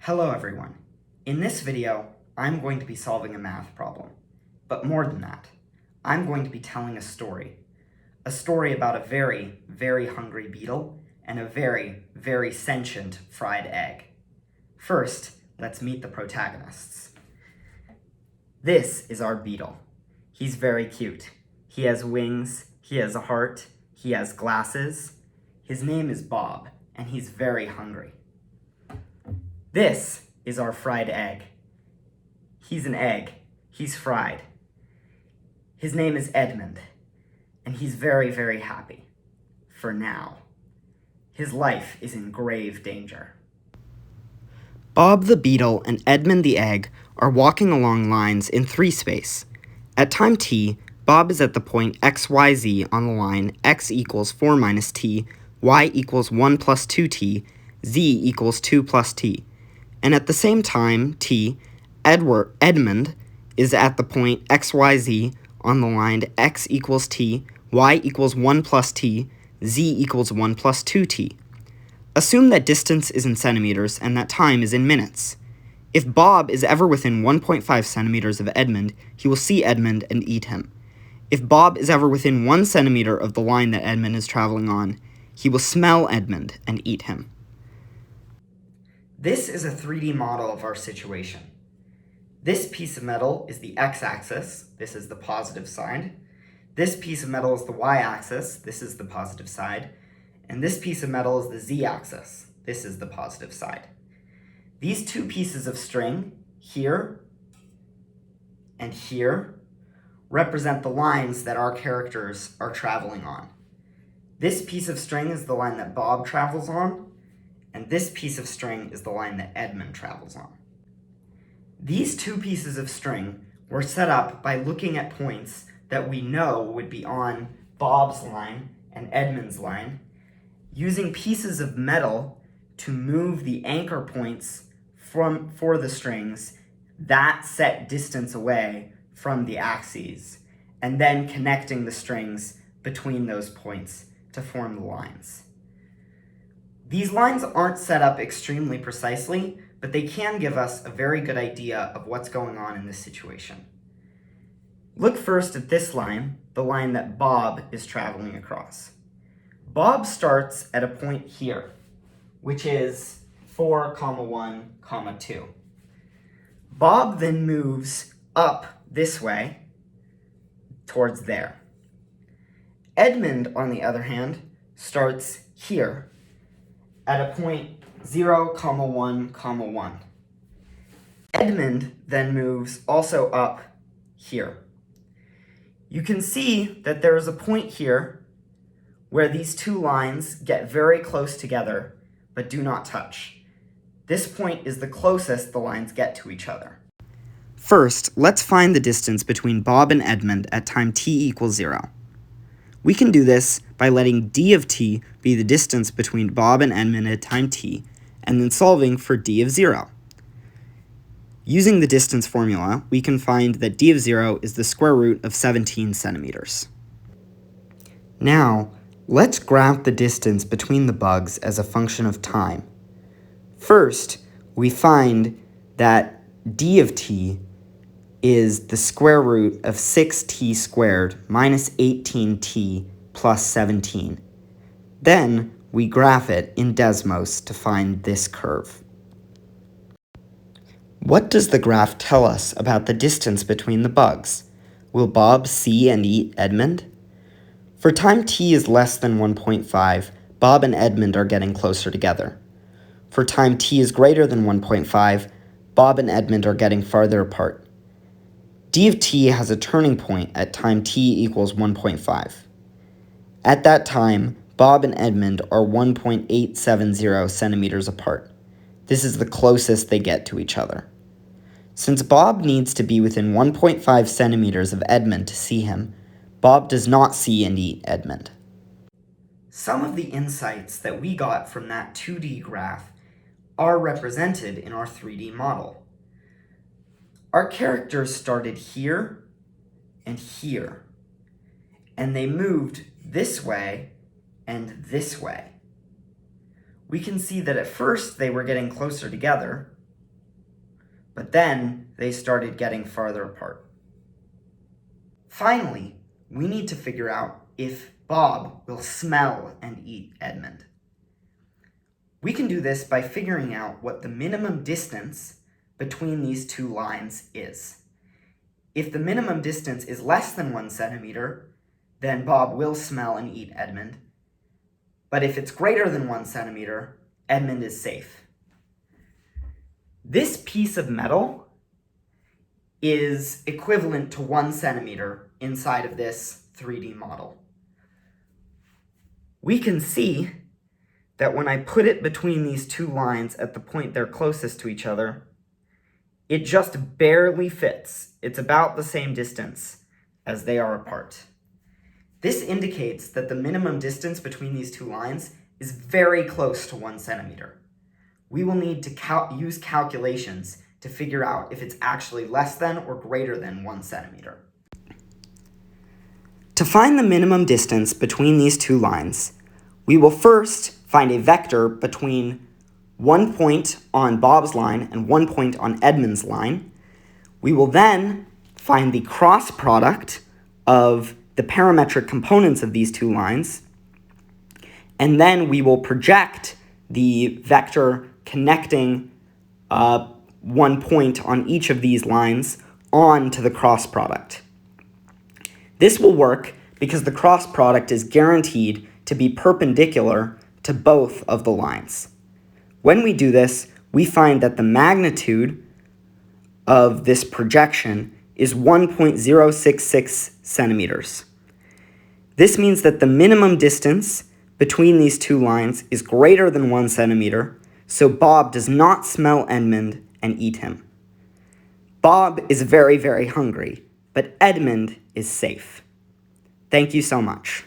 Hello everyone. In this video, I'm going to be solving a math problem. But more than that, I'm going to be telling a story. A story about a very, very hungry beetle and a very, very sentient fried egg. First, let's meet the protagonists. This is our beetle. He's very cute. He has wings, he has a heart, he has glasses. His name is Bob, and he's very hungry. This is our fried egg. He's an egg. He's fried. His name is Edmund, and he's very, very happy. For now. His life is in grave danger. Bob the beetle and Edmund the egg are walking along lines in 3-space. At time t, Bob is at the point xyz on the line x equals 4 minus t, y equals 1 plus 2t, z equals 2 plus t. And at the same time, t, Edmund is at the point xyz on the line x equals t, y equals 1 plus t, z equals 1 plus 2t. Assume that distance is in centimeters and that time is in minutes. If Bob is ever within 1.5 centimeters of Edmund, he will see Edmund and eat him. If Bob is ever within 1 centimeter of the line that Edmund is traveling on, he will smell Edmund and eat him. This is a 3D model of our situation. This piece of metal is the x-axis, this is the positive side. This piece of metal is the y-axis, this is the positive side. And this piece of metal is the z-axis, this is the positive side. These two pieces of string, here and here, represent the lines that our characters are traveling on. This piece of string is the line that Bob travels on, and this piece of string is the line that Edmund travels on. These two pieces of string were set up by looking at points that we know would be on Bob's line and Edmund's line, using pieces of metal to move the anchor points for the strings that set distance away from the axes, and then connecting the strings between those points to form the lines. These lines aren't set up extremely precisely, but they can give us a very good idea of what's going on in this situation. Look first at this line, the line that Bob is traveling across. Bob starts at a point here, which is 4, 1, 2. Bob then moves up this way towards there. Edmund, on the other hand, starts here at a point 0, 1, 1. Edmund then moves also up here. You can see that there is a point here where these two lines get very close together but do not touch. This point is the closest the lines get to each other. First, let's find the distance between Bob and Edmund at time t equals 0. We can do this by letting d of t be the distance between Bob and Edmund at time t, and then solving for d of 0. Using the distance formula, we can find that d of 0 is the square root of 17 centimeters. Now, let's graph the distance between the bugs as a function of time. First, we find that d of t is the square root of 6t squared minus 18t plus 17. Then we graph it in Desmos to find this curve. What does the graph tell us about the distance between the bugs? Will Bob see and eat Edmund? For time t is less than 1.5, Bob and Edmund are getting closer together. For time t is greater than 1.5, Bob and Edmund are getting farther apart. d of t has a turning point at time t equals 1.5. At that time, Bob and Edmund are 1.870 centimeters apart. This is the closest they get to each other. Since Bob needs to be within 1.5 centimeters of Edmund to see him, Bob does not see and eat Edmund. Some of the insights that we got from that 2D graph are represented in our 3D model. Our characters started here and here, and they moved this way and this way. We can see that at first they were getting closer together, but then they started getting farther apart. Finally, we need to figure out if Bob will smell and eat Edmund. We can do this by figuring out what the minimum distance between these two lines is. If the minimum distance is less than 1 centimeter, then Bob will smell and eat Edmund. But if it's greater than 1 centimeter, Edmund is safe. This piece of metal is equivalent to 1 centimeter inside of this 3D model. We can see that when I put it between these two lines at the point they're closest to each other, it just barely fits. It's about the same distance as they are apart. This indicates that the minimum distance between these two lines is very close to 1 centimeter. We will need to use calculations to figure out if it's actually less than or greater than 1 centimeter. To find the minimum distance between these two lines, we will first find a vector between 1 point on Bob's line and 1 point on Edmund's line. We will then find the cross product of the parametric components of these two lines, and then we will project the vector connecting 1 point on each of these lines onto the cross product. This will work because the cross product is guaranteed to be perpendicular to both of the lines. When we do this, we find that the magnitude of this projection is 1.066 centimeters. This means that the minimum distance between these two lines is greater than 1 centimeter, so Bob does not smell Edmund and eat him. Bob is very, very hungry, but Edmund is safe. Thank you so much.